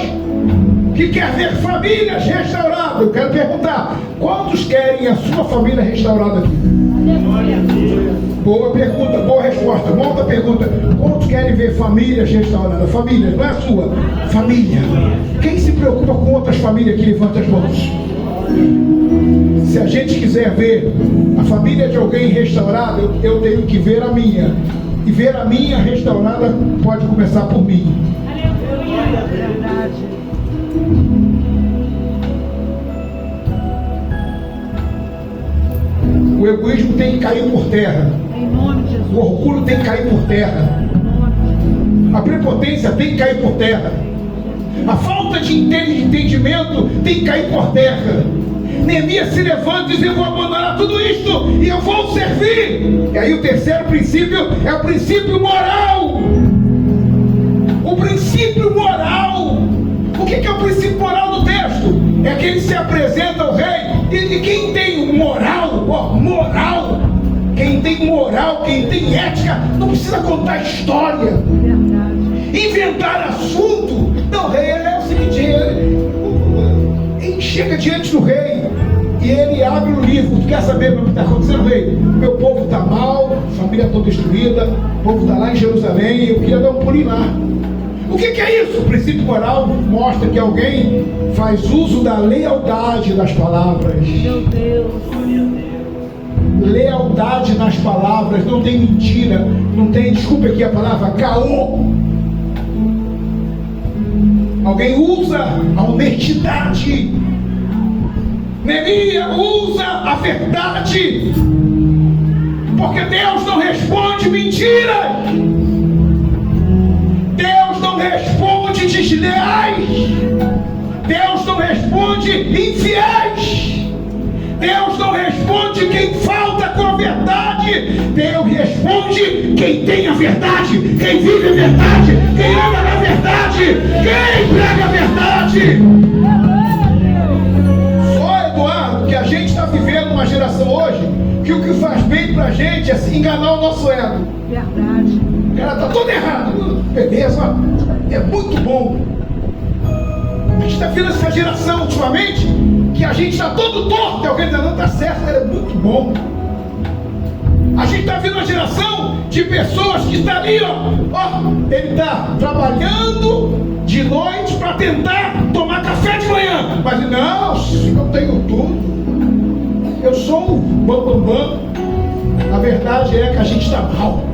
que quer ver famílias restauradas. Eu quero perguntar: quantos querem a sua família restaurada aqui? Boa pergunta, boa resposta. Uma outra pergunta: quantos querem ver famílias restauradas? Família, não é a sua, família. Quem se preocupa com outras famílias que levanta as mãos? Se a gente quiser ver a família de alguém restaurada, eu tenho que ver a minha. E ver a minha restaurada pode começar por mim. Aleluia. Verdade. O egoísmo tem que cair por terra. Em nome de Jesus. O orgulho tem que cair por terra. A prepotência tem que cair por terra. A falta de entendimento tem que cair por terra. Neemias se levanta e diz: eu vou abandonar tudo isto e eu vou servir. E aí o terceiro princípio é o princípio moral. O princípio moral. O que é o princípio moral do texto? É que ele se apresenta ao rei. E quem tem moral, moral, quem tem moral, quem tem ética, não precisa contar história, inventar assunto. Não, o rei, ele é o seguinte: ele chega diante do rei e ele abre o livro. Tu quer saber o que está acontecendo, rei? Meu povo está mal, a família toda destruída, o povo está lá em Jerusalém, eu queria dar um pulinho lá. O que é isso? O princípio moral mostra que alguém faz uso da lealdade das palavras. Meu Deus. Lealdade nas palavras, não tem mentira, não tem, desculpa aqui a palavra, caô. Alguém usa a honestidade. Neemias usa a verdade Porque Deus não responde mentiras. Deus não responde desleais. Deus não responde infiéis. Deus não responde quem falta com a verdade. Deus responde quem tem a verdade, quem vive a verdade, quem anda na verdade, quem prega a verdade. Só, Eduardo, que a gente está vivendo uma geração hoje que o que faz bem pra gente é se enganar o nosso ego. Verdade. O cara tá todo errado. Beleza, é muito bom. A gente está vendo essa geração ultimamente que a gente está todo torto. Alguém dizendo, não, tá certo, é muito bom. A gente está vendo uma geração de pessoas que está ali, ó, ele está trabalhando de noite para tentar tomar café de manhã. Mas não, eu tenho tudo. Eu sou um bambambam. A verdade é que a gente está mal.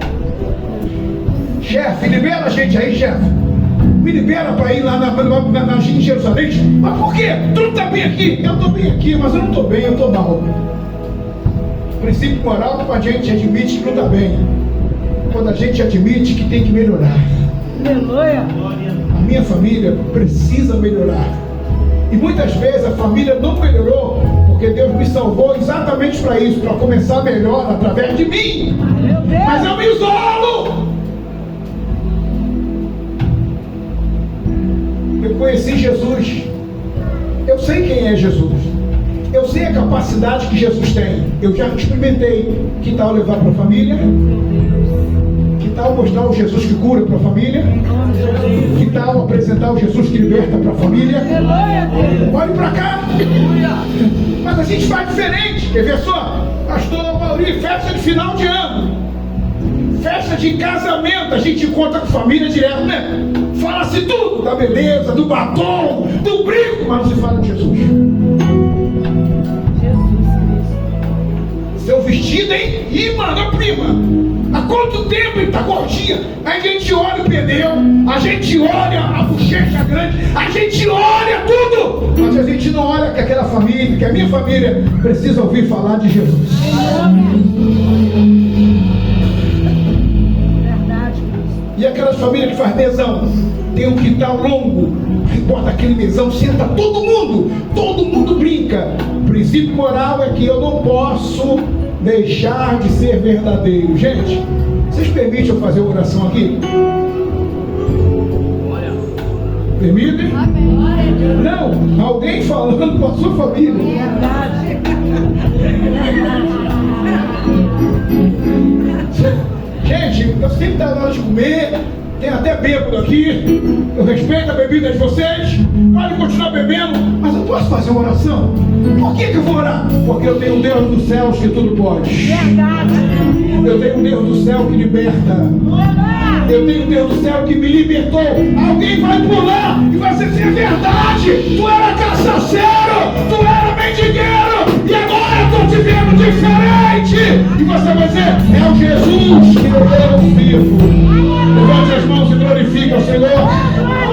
Chefe, libera a gente aí, chefe. Me libera para ir lá em Jerusalém. Mas por quê? Tu não está bem aqui? Eu estou bem aqui, mas eu não estou bem, eu estou mal. O princípio moral que a gente admite que não está bem. Quando a gente admite que tem que melhorar. Aleluia. A minha família precisa melhorar. E muitas vezes a família não melhorou porque Deus me salvou exatamente para isso, para começar melhor através de mim. Mas eu me isolo. Eu conheci Jesus. Eu sei quem é Jesus. Eu sei a capacidade que Jesus tem. Eu já experimentei. Que tal levar para a família? Que tal mostrar o Jesus que cura para a família? Que tal apresentar o Jesus que liberta para a família? Olhe para cá. Mas a gente faz diferente. Quer ver só? Pastor Mauri, festa de final de ano. Festa de casamento. A gente encontra com a família direto, né? Fala-se tudo, da beleza, do batom, do brinco, mas não se fala de Jesus. Seu vestido, hein? Ih, mano, prima, há quanto tempo ele tá gordinha? Aí a gente olha o pneu, a gente olha a bochecha grande, a gente olha tudo, mas a gente não olha que aquela família, que a minha família precisa ouvir falar de Jesus. E aquelas famílias que faz mesão, tem um quintal longo, aí bota aquele mesão, senta todo mundo brinca. O princípio moral é que eu não posso deixar de ser verdadeiro. Gente, vocês permitem eu fazer uma oração aqui? Permitem? Não, alguém falando com a sua família. Gente, eu sempre estou na hora de comer, tem até bêbado aqui, eu respeito a bebida de vocês, pode continuar bebendo, mas eu posso fazer uma oração? Por que eu vou orar? Porque eu tenho um Deus dos céus que tudo pode. Verdade. Eu tenho um Deus do céu que liberta. Eu tenho um Deus do céu que me libertou. Alguém vai pular e vai ser verdade. Tu era cachaceiro, tu era mendigueiro, e agora eu estou te vendo diferente. E você vai dizer, é o Jesus que eu vivo. Levante as mãos e glorifique ao Senhor.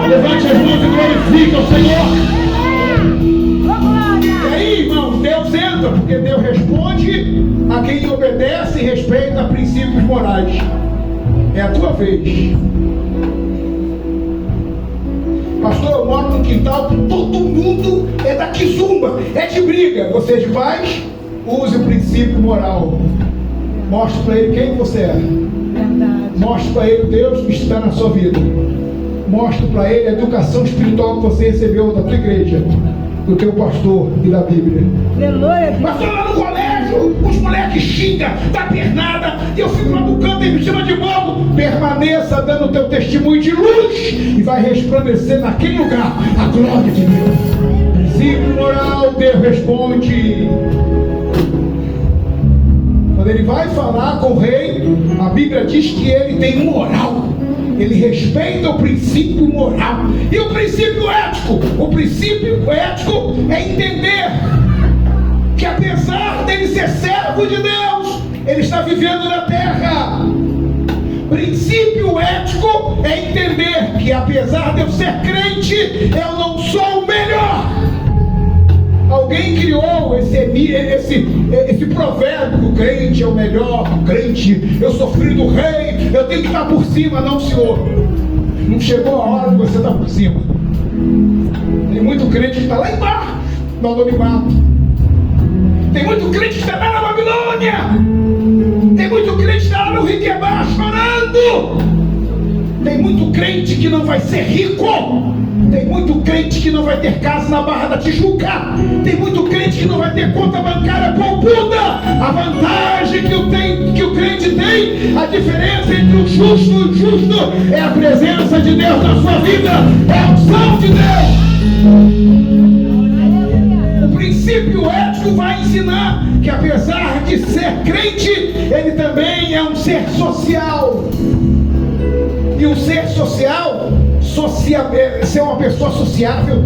Levante as mãos e glorifique ao Senhor. E aí, irmãos, Deus entra, porque Deus responde a quem obedece e respeita princípios morais. É a tua vez. Pastor, eu moro num quintal que todo mundo é da quizumba, é de briga. Você é de paz? Use o princípio moral. Mostre para ele quem você é. Mostre para ele o Deus que está na sua vida. Mostre para ele a educação espiritual que você recebeu da tua igreja, do teu pastor e da Bíblia. Pastor, lá no colégio, os moleques xingam, dá pernada, e eu fico lá no canto e me chama de bobo. Permaneça dando o teu testemunho de luz e vai resplandecer naquele lugar a glória de Deus. Princípio moral, Deus responde. Quando ele vai falar com o rei, a Bíblia diz que ele tem moral. Ele respeita o princípio moral. E o princípio ético? O princípio ético é entender que apesar dele ser servo de Deus, ele está vivendo na terra. Princípio ético é entender que apesar de eu ser crente, eu não sou o melhor. Alguém criou esse provérbio que o crente é o melhor, o crente, eu sou filho do rei, eu tenho que estar por cima. Não, senhor. Não chegou a hora de você estar por cima. Tem muito crente que está lá embaixo, no anonimato. Tem muito crente que está lá na Babilônia. Tem muito crente que está lá no Riquebá chorando. Tem muito crente que não vai ser rico. Tem muito crente que não vai ter casa na Barra da Tijuca. Tem muito crente que não vai ter conta bancária poupuda. A vantagem que o crente tem, a diferença entre o justo e o injusto, é a presença de Deus na sua vida, é a unção de Deus. O princípio ético vai ensinar que, apesar de ser crente, ele também é um ser social. E um ser social, ser uma pessoa sociável,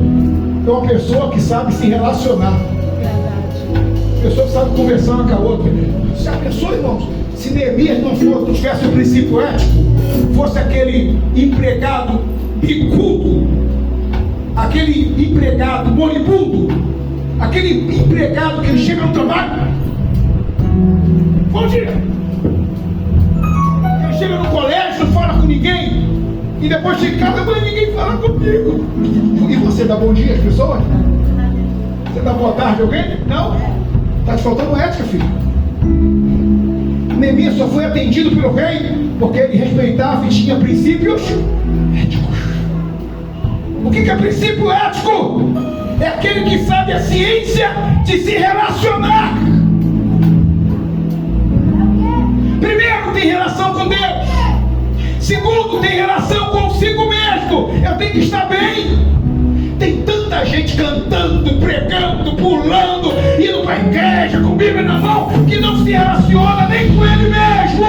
é uma pessoa que sabe se relacionar. Pessoa que sabe conversar uma com a outra. Já pensou, irmãos, se Neemias não tivesse o princípio ético, fosse aquele empregado bicudo, aquele empregado moribundo, aquele empregado que ele chega no trabalho, bom dia, ele chega no colégio, não fala com ninguém, e depois chega em casa, mas ninguém fala comigo. E você dá bom dia às pessoas? Você dá boa tarde a alguém? Não? Está te faltando ética, filho. Neemias só foi atendido pelo rei porque ele respeitava e tinha princípios éticos. O que é princípio ético? É aquele que sabe a ciência de se relacionar. Primeiro, tem relação com Deus. Segundo, tem relação consigo mesmo. Eu tenho que estar bem. Tem tanta gente cantando, pregando, pulando, indo para a igreja com a Bíblia na mão, que não se relaciona nem com ele mesmo.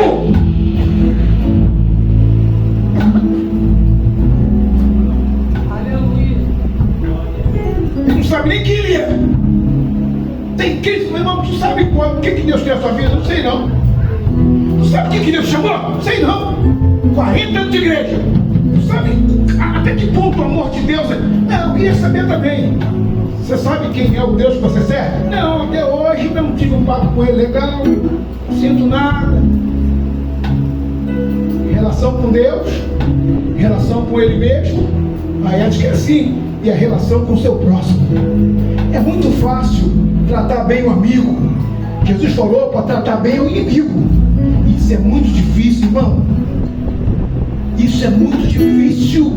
Aleluia. Não sabe nem quem ele é. Tem Cristo, meu irmão, tu sabe o que Deus tem na sua vida? Não sei não. Tu sabe o que Deus chamou? Não sei não. 40 anos de igreja. Tu sabe até que ponto o amor de Deus é? Não, eu queria saber também. Você sabe quem é o Deus que você serve? Não, até hoje não tive um papo com ele legal. Não sinto nada. Em relação com Deus, em relação com ele mesmo, a ética é assim. E a relação com o seu próximo. É muito fácil tratar bem o amigo. Jesus falou para tratar bem o inimigo. Isso é muito difícil, irmão. Isso é muito difícil.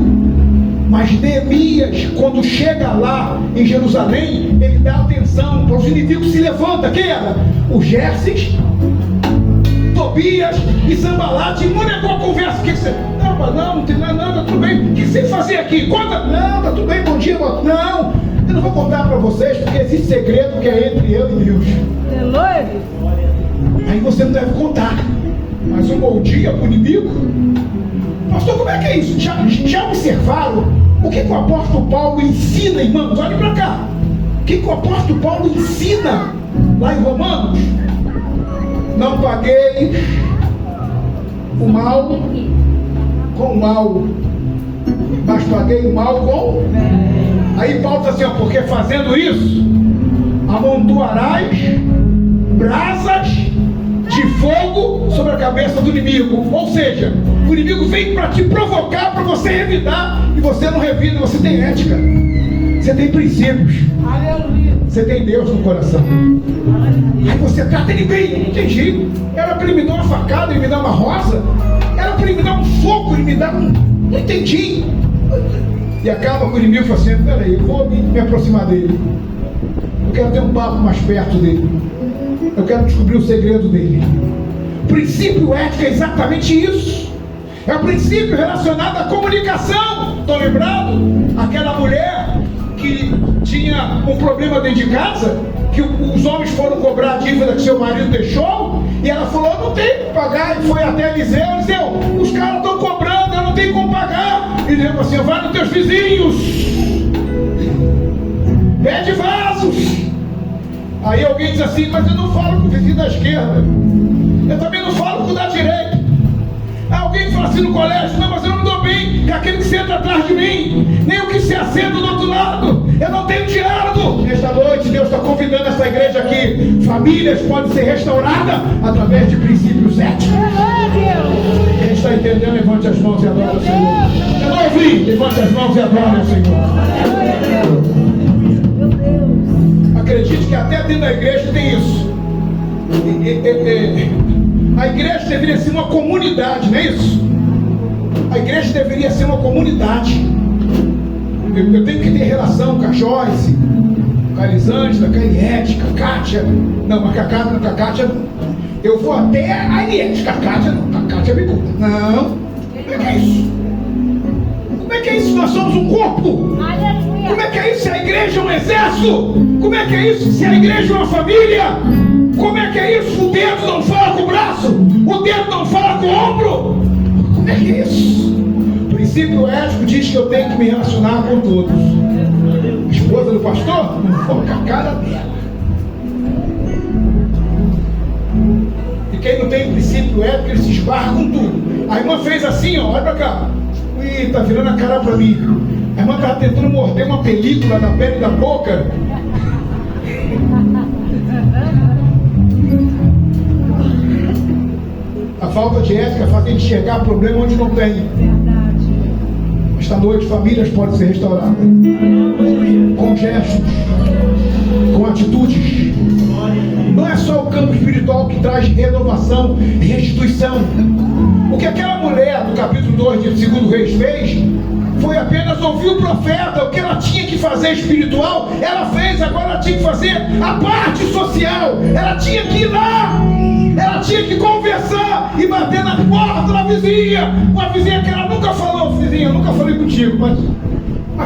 Mas Neemias, quando chega lá em Jerusalém, ele dá atenção para os inimigos que se levantam. Quem era? O Gerses, Tobias e Sambalate. Não negou a conversa. O que você... Não tem nada, tudo bem. O que você fazia aqui? Conta. Não, tá tudo bem, bom dia. Não, eu não vou contar para vocês, porque existe segredo que é entre eu e Deus. Aí você não deve contar. Mas um bom dia para o inimigo? Pastor, como é que é isso? Já observaram o que o apóstolo Paulo ensina, irmãos? Olhem para cá. O que o apóstolo Paulo ensina lá em Romanos? Não paguei o mal com o mal, mas paguei o mal com... Aí Paulo diz assim, ó, porque fazendo isso, amontoarás brasas de fogo sobre a cabeça do inimigo. Ou seja, o inimigo vem para te provocar, para você revidar, e você não revida, você tem ética, você tem princípios. Aleluia. Você tem Deus no coração. Aí você trata ele bem, não tem jeito. Era para ele me dar uma facada, ele me dar uma rosa. Era para ele me dar um soco, ele me dar um... Não entendi. E acaba com o inimigo e fala assim, peraí, eu vou me aproximar dele. Eu quero ter um papo mais perto dele. Eu quero descobrir o segredo dele. O princípio ético é exatamente isso. É o princípio relacionado à comunicação. Estou lembrado? Aquela mulher que tinha um problema dentro de casa, que os homens foram cobrar a dívida que seu marido deixou, e ela falou, eu não tenho que pagar, e foi até Eliseu, os caras estão cobrando, eu não tenho como pagar. E ele falou assim, vai nos teus vizinhos, pede vasos. Aí alguém diz assim, mas eu não falo com o vizinho da esquerda, eu também não falo com o da direita. Aí alguém fala assim no colégio, não, mas eu não me dou bem com aquele que senta atrás de mim, nem o que se assenta do outro lado, eu não tenho diálogo. Nesta noite, Deus está convidando essa igreja aqui. Famílias podem ser restauradas através de princípios éticos. Quem está entendendo, levante as mãos e adore o Senhor. Eu não ouvi, levante as mãos e adore o Senhor. Acredite que até dentro da igreja tem isso. A igreja deveria ser uma comunidade, não é isso? A igreja deveria ser uma comunidade. Eu tenho que ter relação com a Joyce, com a Elisângela, com a Eliette, com a Kátia. Não, mas com a Kátia não. Eu vou até a Eliette, com a Kátia não. A Kátia me conta. Não. Como é que é isso? Como é que é isso? Nós somos um corpo. Como é que é isso se a igreja é um exército? Como é que é isso se a igreja é uma família? Como é que é isso? O dedo não fala com o braço, o dedo não fala com o ombro. Como é que é isso? O princípio ético diz que eu tenho que me relacionar com todos. A esposa do pastor? Não for com a cara dela. E quem não tem princípio ético, ele se esbarra com tudo. A irmã fez assim, ó, olha pra cá. Ih, tá virando a cara pra mim. A irmã estava tentando morder uma película na pele da boca. A falta de ética faz a gente enxergar problema onde não tem. Esta noite, famílias podem ser restauradas com gestos, com atitudes. Não é só o campo espiritual que traz renovação e restituição. O que aquela mulher do capítulo 2 de 2 Reis fez foi apenas ouvir o profeta. O que ela tinha que fazer espiritual, ela fez. Agora ela tinha que fazer a parte social. Ela tinha que ir lá. Ela tinha que conversar e bater na porta da vizinha. Uma vizinha que ela nunca falou. Vizinha, eu nunca falei contigo, mas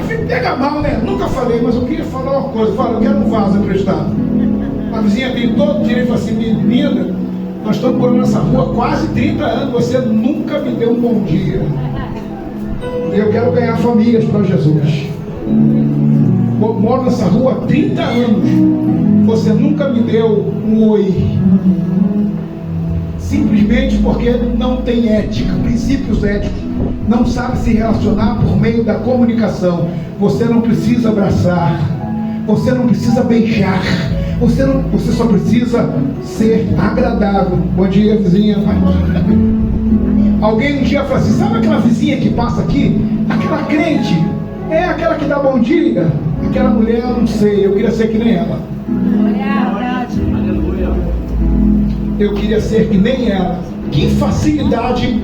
filho, pega mal, né? Nunca falei, mas eu queria falar uma coisa. Fala, eu quero um vaso emprestado. A vizinha tem todo o direito assim, menina, nós estamos morando nessa rua há quase 30 anos, você nunca me deu um bom dia. Eu quero ganhar famílias para Jesus. Eu moro nessa rua há 30 anos, você nunca me deu um oi. Simplesmente porque não tem ética, princípios éticos. Não sabe se relacionar por meio da comunicação. Você não precisa abraçar, você não precisa beijar. Você só precisa ser agradável. Bom dia, vizinha. Alguém um dia falou assim: sabe aquela vizinha que passa aqui? Aquela crente, é aquela que dá bom dia. Aquela mulher, eu não sei, eu queria ser que nem ela. Eu queria ser que nem ela. Que facilidade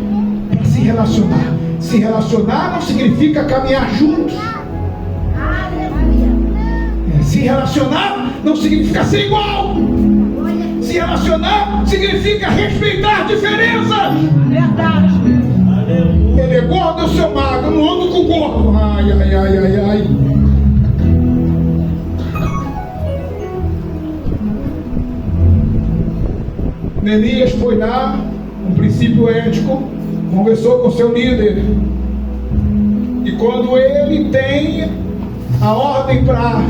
para se relacionar. Se relacionar não significa caminhar juntos. Se relacionar não significa ser igual. Se relacionar significa respeitar diferenças. Verdade. Ele é gordo, eu sou magro, eu não ando com gordo. Ai, ai, ai, ai, ai. Neemias foi lá, um princípio ético, conversou com seu líder. E quando ele tem a ordem para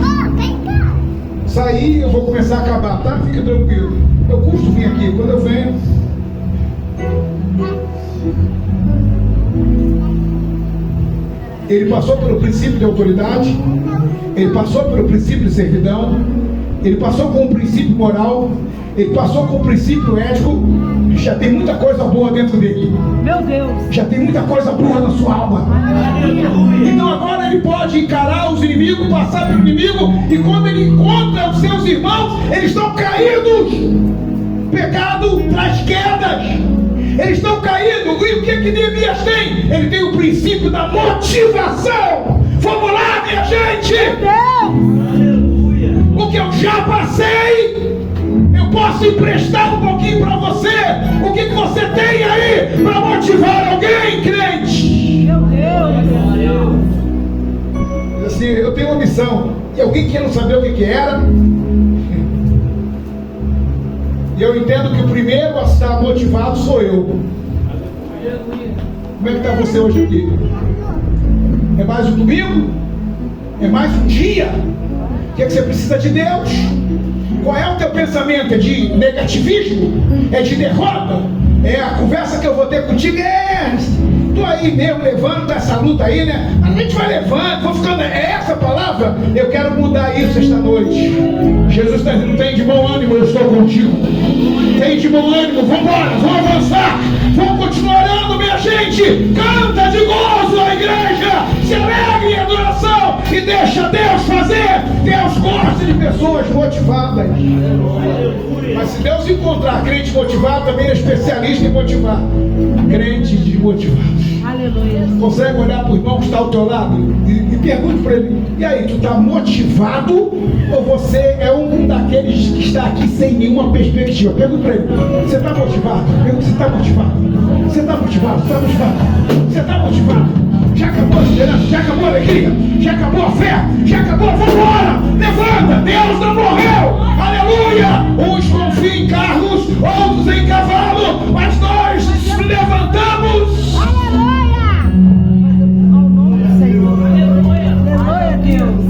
sair, eu vou começar a acabar, tá? Fica tranquilo. Eu custo vir aqui, quando eu venho. Ele passou pelo princípio de autoridade, ele passou pelo princípio de servidão, ele passou com o princípio moral, ele passou com o princípio ético. Já tem muita coisa boa dentro dele. Meu Deus. Já tem muita coisa boa na sua alma. Então agora ele pode encarar os inimigos, passar pelo inimigo, e quando ele encontra os seus irmãos, eles estão caídos. Pecado traz quedas. Eles estão caídos. E o que Neemias tem? Ele tem o princípio da motivação. Vamos lá, minha gente. O que eu já passei, eu posso emprestar um pouquinho para você. O que você tem aí para motivar alguém, crente? Meu Deus. Assim, eu tenho uma missão. E alguém quer não saber o que era? E eu entendo que o primeiro a estar motivado sou eu. Como é que está você hoje aqui? É mais um domingo? É mais um dia? O que é que você precisa de Deus? Qual é o teu pensamento? É de negativismo? É de derrota? É a conversa que eu vou ter contigo? Tô aí mesmo levando essa luta aí, né? A gente vai levando, vou ficando. É essa palavra? Eu quero mudar isso esta noite. Jesus está dizendo: tem de bom ânimo, eu estou contigo. Tem de bom ânimo, vamos embora, vamos avançar, vamos continuar orando, minha gente. Canta de gozo a igreja, se alegre em adoração e deixa Deus fazer. Deus gosta de pessoas motivadas. Mas se Deus encontrar crente motivado, também é especialista em motivar. Crente desmotivado. Aleluia. Consegue olhar para o irmão que está ao teu lado e pergunte para ele: e aí, tu está motivado ou você é um daqueles que está aqui sem nenhuma perspectiva? Pergunta para ele: você está motivado? Pergunta: você está motivado? Você está motivado? Você está motivado? Você está motivado? Já acabou a esperança? Já acabou a alegria? Já acabou a fé? Já acabou? Vamos embora! Levanta! Deus não morreu! Aleluia! Uns confiam em carros, outros em cavalo, mas nós levantamos! Aleluia! Ao nome do Senhor. Aleluia, Deus.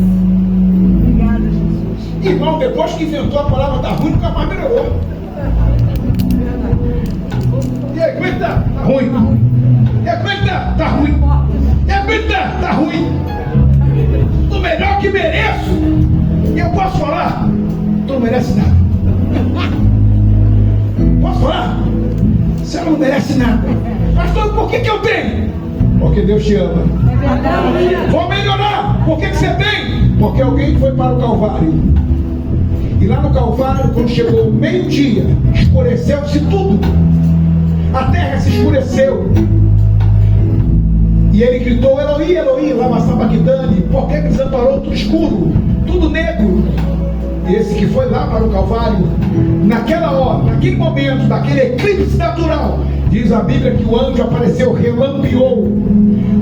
Obrigada, Jesus. Irmão, depois que inventou a palavra tá ruim, nunca mais melhorou. E aí, como é que tá? Tá ruim. E aí, como é que tá? Tá ruim. E aí, como é que tá? Tá ruim. O melhor que mereço. E eu posso falar: tu não merece nada. Posso falar? Você não merece nada. Pastor, por que eu tenho? Porque Deus te ama. É verdade. Vou melhorar. Por que você tem? Porque alguém foi para o Calvário. E lá no Calvário, quando chegou o meio-dia, escureceu-se tudo. A terra se escureceu. E ele gritou: Eloí, Eloí, lama sabachthani. Por que desamparou tudo escuro, tudo negro? E esse que foi lá para o Calvário, naquela hora, naquele momento, daquele eclipse natural, diz a Bíblia que o anjo apareceu, relampeou.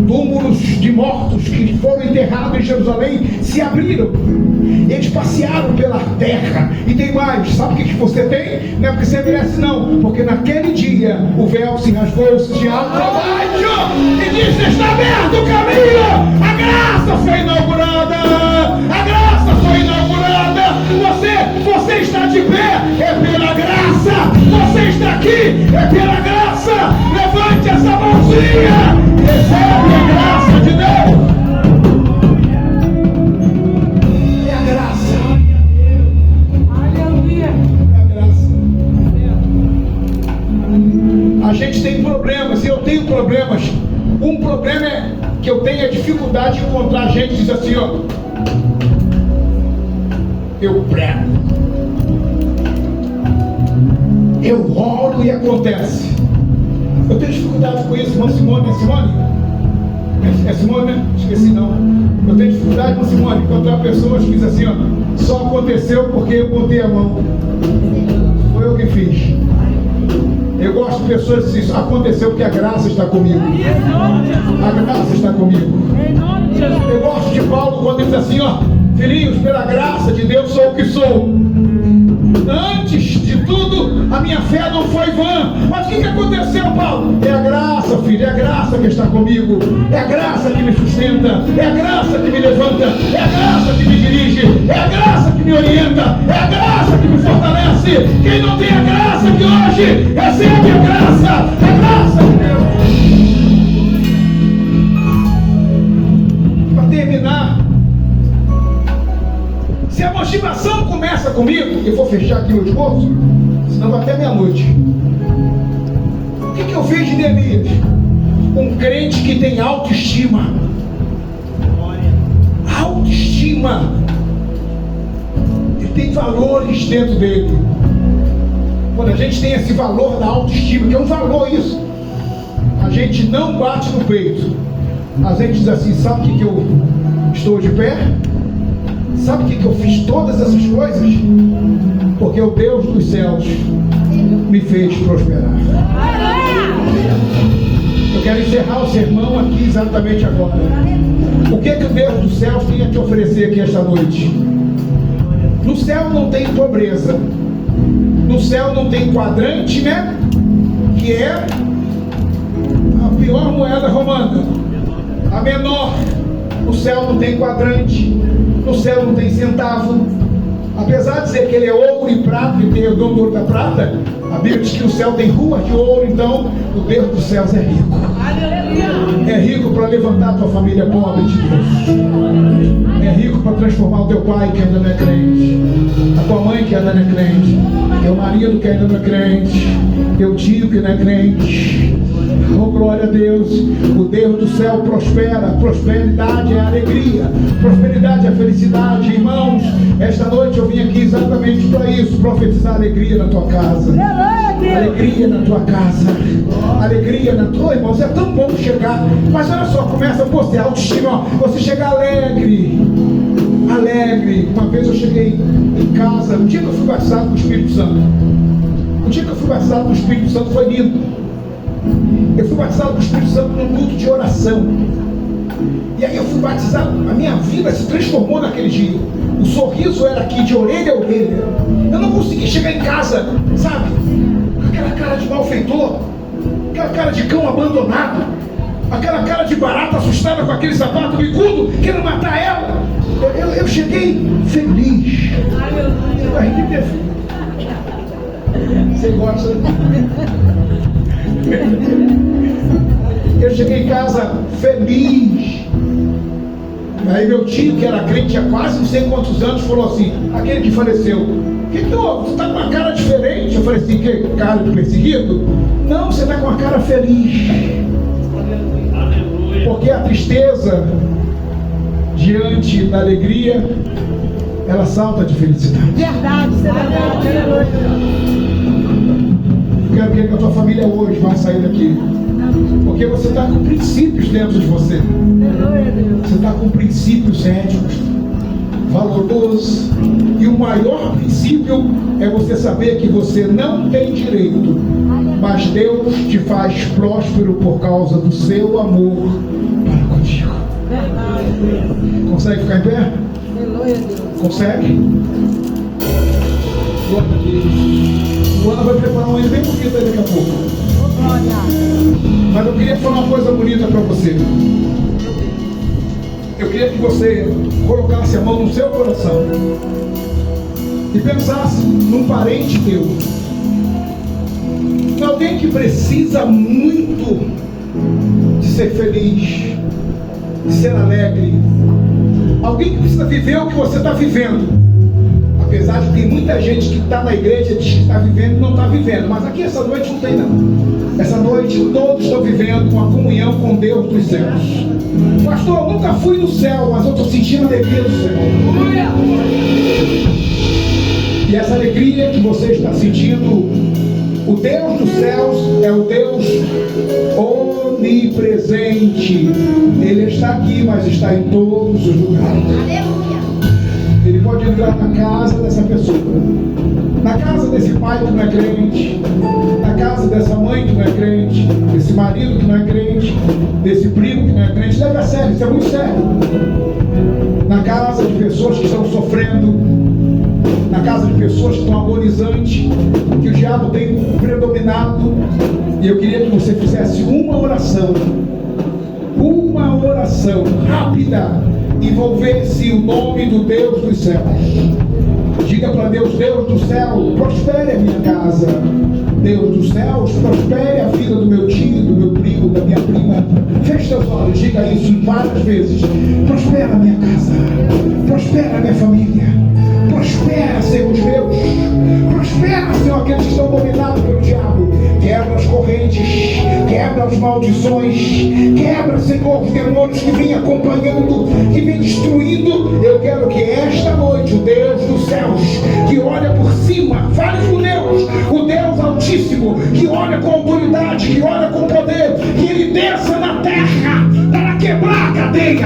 Túmulos de mortos que foram enterrados em Jerusalém se abriram. Eles passearam pela terra. E tem mais: sabe o que você tem? Não é porque você merece, não. Porque naquele dia o véu se rasgou-se de alto a baixo e disse: está aberto o caminho. A graça foi inaugurada. A graça foi inaugurada. Você está de pé, é pela graça. Você está aqui, é pela graça. Levante essa mãozinha. Recebe a graça de Deus. É a graça. Aleluia. É a graça. A gente tem problemas, e eu tenho problemas. Um problema é que eu tenho a dificuldade de encontrar gente que diz assim: ó, eu prego, eu oro e acontece. Eu tenho dificuldade com isso, irmã Simone. É Simone? É Simone, né? Esqueci não. Eu tenho dificuldade com Simone, encontrar pessoas que dizem assim: ó, só aconteceu porque eu botei a mão. Foi eu que fiz. Eu gosto de pessoas que dizem: isso aconteceu porque a graça está comigo. A graça está comigo. Eu gosto de Paulo quando ele diz assim: ó, filhinhos, pela graça de Deus sou o que sou. Antes de tudo, a minha fé não foi vã. Mas o que aconteceu, Paulo? É a graça, filho, é a graça que está comigo. É a graça que me sustenta. É a graça que me levanta. É a graça que me dirige. É a graça que me orienta. É a graça que me fortalece. Quem não tem a graça de hoje, recebe a graça. A graça de Deus. Para terminar, se a motivação começa comigo, eu vou fechar aqui meu esforço, senão vai até meia-noite. O que eu fiz de Neemias? Um crente que tem autoestima. Autoestima. Ele tem valores dentro dele. Quando a gente tem esse valor da autoestima, que é um valor isso, a gente não bate no peito. A gente diz assim: sabe o que eu estou de pé? Sabe o que eu fiz todas essas coisas? Porque o Deus dos céus me fez prosperar. Eu quero encerrar o sermão aqui exatamente agora. O que o Deus dos céus tem a te oferecer aqui esta noite? No céu não tem pobreza. No céu não tem quadrante, né? Que é a pior moeda romana. A menor. No céu não tem quadrante. No céu não tem centavo. Apesar de dizer que ele é ouro e prata e tem o dom do ouro da prata, a Bíblia diz que o céu tem ruas de ouro, então o Deus dos céus é rico. É rico para levantar a tua família pobre de Deus. É rico para transformar o teu pai que ainda não é crente, a tua mãe que ainda não é crente, teu marido que ainda não é crente, teu tio que não é crente. Oh, glória a Deus. O Deus do céu prospera. Prosperidade é alegria, prosperidade é felicidade. Irmãos, esta noite eu vim aqui exatamente para isso, profetizar alegria na tua casa, alegria na tua casa, alegria na tua... Irmãos, é tão bom chegar, mas olha só, começa você, autoestima, você chegar alegre. Uma vez eu cheguei em casa, o dia que eu fui batizado com o Espírito Santo, foi lindo. Eu fui batizado com o Espírito Santo num culto de oração. E aí eu fui batizado, a minha vida se transformou naquele dia. O sorriso era aqui de orelha a orelha. Eu não consegui chegar em casa, sabe? Aquela cara de malfeitor, aquela cara de cão abandonado, aquela cara de barata assustada com aquele sapato bicudo, querendo matar ela. Eu cheguei feliz. Você vai rir de minha filha. Você gosta? Eu cheguei em casa feliz. Aí meu tio, que era crente há quase não sei quantos anos, falou assim, aquele que faleceu: o que houve? Você está com uma cara diferente. Eu falei assim: que cara de perseguido? Não, você está com uma cara feliz. Porque a tristeza diante da alegria, ela salta de felicidade. Verdade, isso é verdade. Eu quero que a tua família hoje vai sair daqui, porque você está com princípios dentro de você. Você está com princípios éticos, valorosos. E o maior princípio é você saber que você não tem direito, mas Deus te faz próspero por causa do seu amor para contigo. Consegue ficar em pé? Consegue? Glória a Deus. O Ana vai preparar um hino bem bonito aí daqui a pouco. Mas eu queria falar uma coisa bonita para você. Eu queria que você colocasse a mão no seu coração e pensasse num parente teu, em alguém que precisa muito de ser feliz, de ser alegre, alguém que precisa viver o que você está vivendo. Apesar de que tem muita gente que está na igreja, diz que está vivendo e não está vivendo, mas aqui essa noite não tem não. Essa noite todos estão vivendo uma comunhão com Deus dos céus. Pastor, eu nunca fui no céu, mas eu estou sentindo a alegria do céu. E essa alegria que você está sentindo, o Deus dos céus é o Deus onipresente. Ele está aqui, mas está em todos os lugares. Ele pode entrar na casa dessa pessoa, na casa desse pai que não é crente, na casa dessa mãe que não é crente, desse marido que não é crente, desse primo que não é crente. Leve a sério, isso é muito sério. Na casa de pessoas que estão sofrendo, na casa de pessoas que estão agonizantes, que o diabo tem predominado. E eu queria que você fizesse uma oração rápida, envolvesse o nome do Deus dos céus. Diga para Deus: Deus do céu, prospere a minha casa. Deus dos céus, prospere a vida do meu tio, do meu primo, da minha prima. Feche seus olhos, diga isso várias vezes. Prospera a minha casa, prospera a minha família, prospera, Senhor os meus, prospera, Senhor, aqueles que estão dominados pelo diabo. Quebra as correntes, quebra as maldições, quebra, Senhor, os demônios que vêm acompanhando, que vêm destruindo. Eu quero que esta noite o Deus dos céus, que olha por cima, fale com Deus, o Deus Altíssimo, que olha com autoridade, que olha com poder, que Ele desça na terra para quebrar cadeias,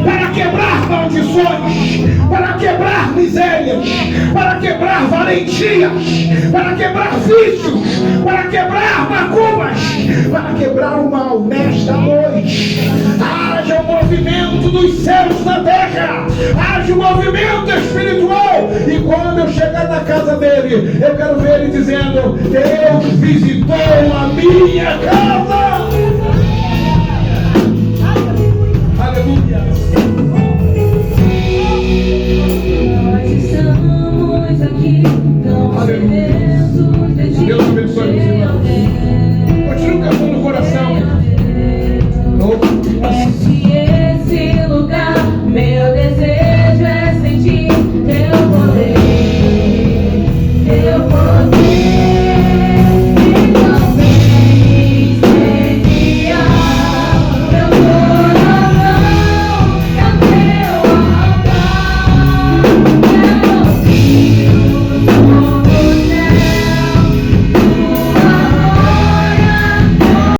para quebrar maldições, para quebrar misérias, para quebrar valentias, para quebrar vícios, para quebrar macumbas, para quebrar o mal nesta noite. Haja o movimento dos céus na terra, haja o movimento espiritual. E quando eu chegar na casa dele, eu quero ver ele dizendo: Deus visitou a minha casa.